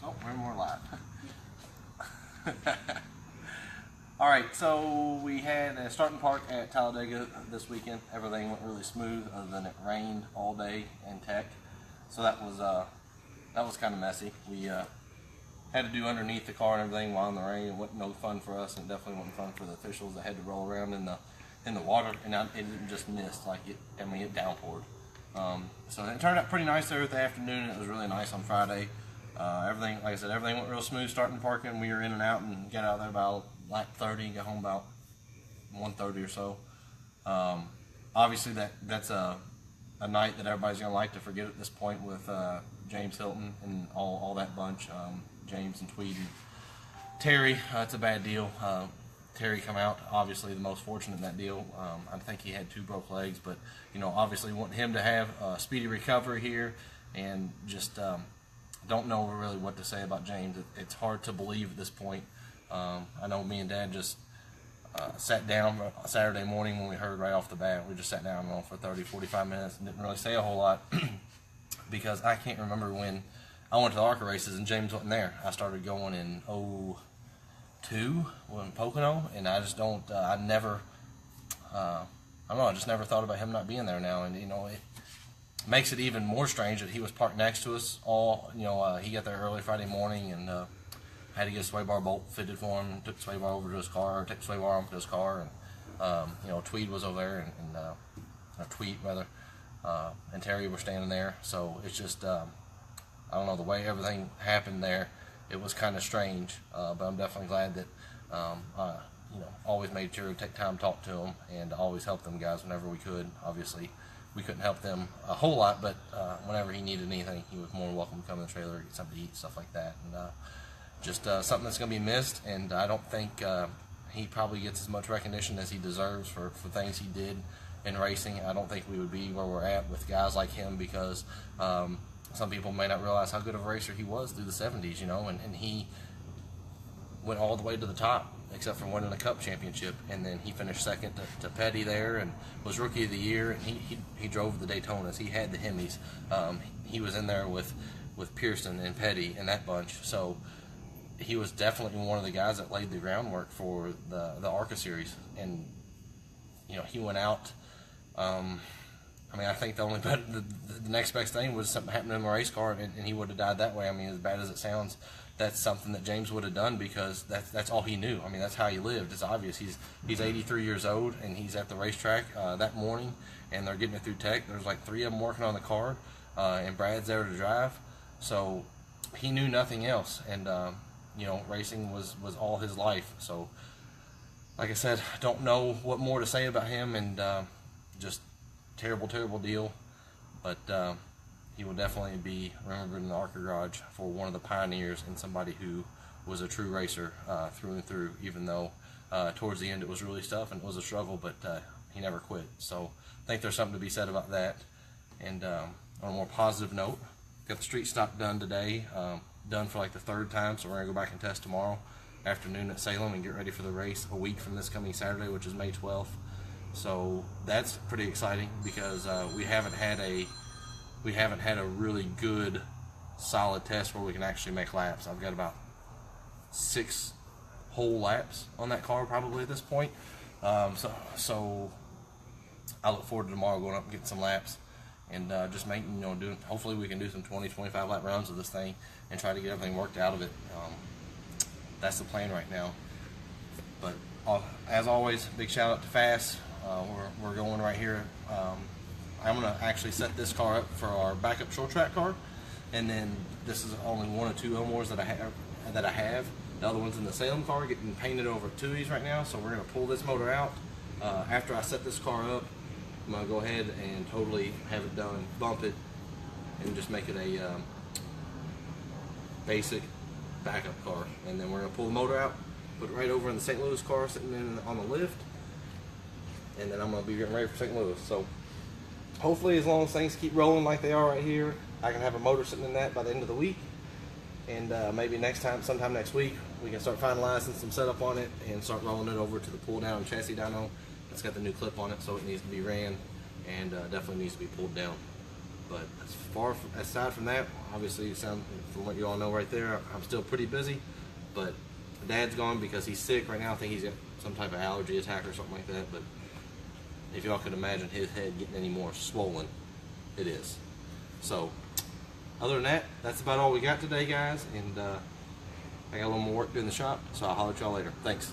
Oh, we're more live. Alright, so we had a starting park at Talladega this weekend. Everything went really smooth other than it rained all day in Tech. So that was kind of messy. We had to do underneath the car and everything while in the rain. It wasn't no fun for us, and it definitely wasn't fun for the officials that had to roll around in the water, and it didn't just mist, like it downpoured. So it turned out pretty nice there at the afternoon. It was really nice on Friday. Everything, like I said, everything went real smooth starting parking. We were in and out and got out there about lap 30 and got home about 1:30 or so. Obviously that's a night that everybody's going to like to forget at this point with James Hilton and all that bunch. James and Tweed and Terry, it's a bad deal. Terry come out, obviously the most fortunate in that deal. I think he had 2 broke legs, but obviously want him to have a speedy recovery here, and just don't know really what to say about James. It's hard to believe at this point. I know me and Dad just sat down Saturday morning when we heard right off the bat. We just sat down for 30-45 minutes and didn't really say a whole lot because I can't remember when I went to the ARCA races and James wasn't there. I started going in 2002 in Pocono, and I just don't, I don't know, I just never thought about him not being there now. And it makes it even more strange that he was parked next to us all. He got there early Friday morning and had to get a sway bar bolt fitted for him. Took the sway bar over to his car, took the sway bar off to his car, and Tweed was over there, and Tweed rather, and Terry were standing there. So it's just, I don't know, the way everything happened there, it was kind of strange, but I'm definitely glad that always made sure to take time to talk to them and always help them guys whenever we could. Obviously, we couldn't help them a whole lot, but whenever he needed anything, he was more than welcome to come in the trailer, get something to eat, stuff like that. And just something that's going to be missed, and I don't think he probably gets as much recognition as he deserves for things he did in racing. I don't think we would be where we're at with guys like him because some people may not realize how good of a racer he was through the 70s, and he went all the way to the top except for winning a cup championship, and then he finished second to Petty there and was rookie of the year, and he drove the Daytonas. He had the Hemis. He was in there with Pearson and Petty and that bunch, so he was definitely one of the guys that laid the groundwork for the ARCA series. And he went out, I think the next best thing was something happened in the race car, and he would have died that way. As bad as it sounds, that's something that James would have done because that's all he knew. That's how he lived. It's obvious. He's 83 years old, and he's at the racetrack that morning, and they're getting it through Tech. There's like 3 of them working on the car, and Brad's there to drive. So he knew nothing else, and racing was all his life. So, like I said, I don't know what more to say about him, and just terrible deal. But he will definitely be remembered in the ARCA garage for one of the pioneers and somebody who was a true racer through and through, even though towards the end it was really tough and it was a struggle, but he never quit. So I think there's something to be said about that. And on a more positive note, got the street stock done today, done for like the 3rd time, so we're going to go back and test tomorrow afternoon at Salem and get ready for the race a week from this coming Saturday, which is May 12th. So that's pretty exciting because we haven't had a really good solid test where we can actually make laps. I've got about 6 whole laps on that car probably at this point. So I look forward to tomorrow going up and getting some laps and just making, hopefully we can do some 20-25 lap rounds of this thing and try to get everything worked out of it. That's the plan right now. But as always, big shout out to Fast. We're going right here. I'm going to actually set this car up for our backup short track car, and then this is only 1 or 2 Elmores that I have. The other one's in the Salem car getting painted over at Tui's right now, so we're going to pull this motor out. After I set this car up, I'm going to go ahead and totally have it done, bump it, and just make it a basic backup car. And then we're going to pull the motor out, put it right over in the St. Louis car sitting on the lift, and then I'm going to be getting ready for St. Louis. So hopefully, as long as things keep rolling like they are right here, I can have a motor sitting in that by the end of the week. And maybe sometime next week, we can start finalizing some setup on it and start rolling it over to the pull down chassis dyno. It's got the new clip on it, so it needs to be ran and definitely needs to be pulled down. But aside from that, obviously, from what you all know right there, I'm still pretty busy. But Dad's gone because he's sick right now. I think he's got some type of allergy attack or something like that. But if y'all could imagine his head getting any more swollen, it is. So, other than that, that's about all we got today, guys. And I got a little more work to do in the shop, so I'll holler at y'all later. Thanks.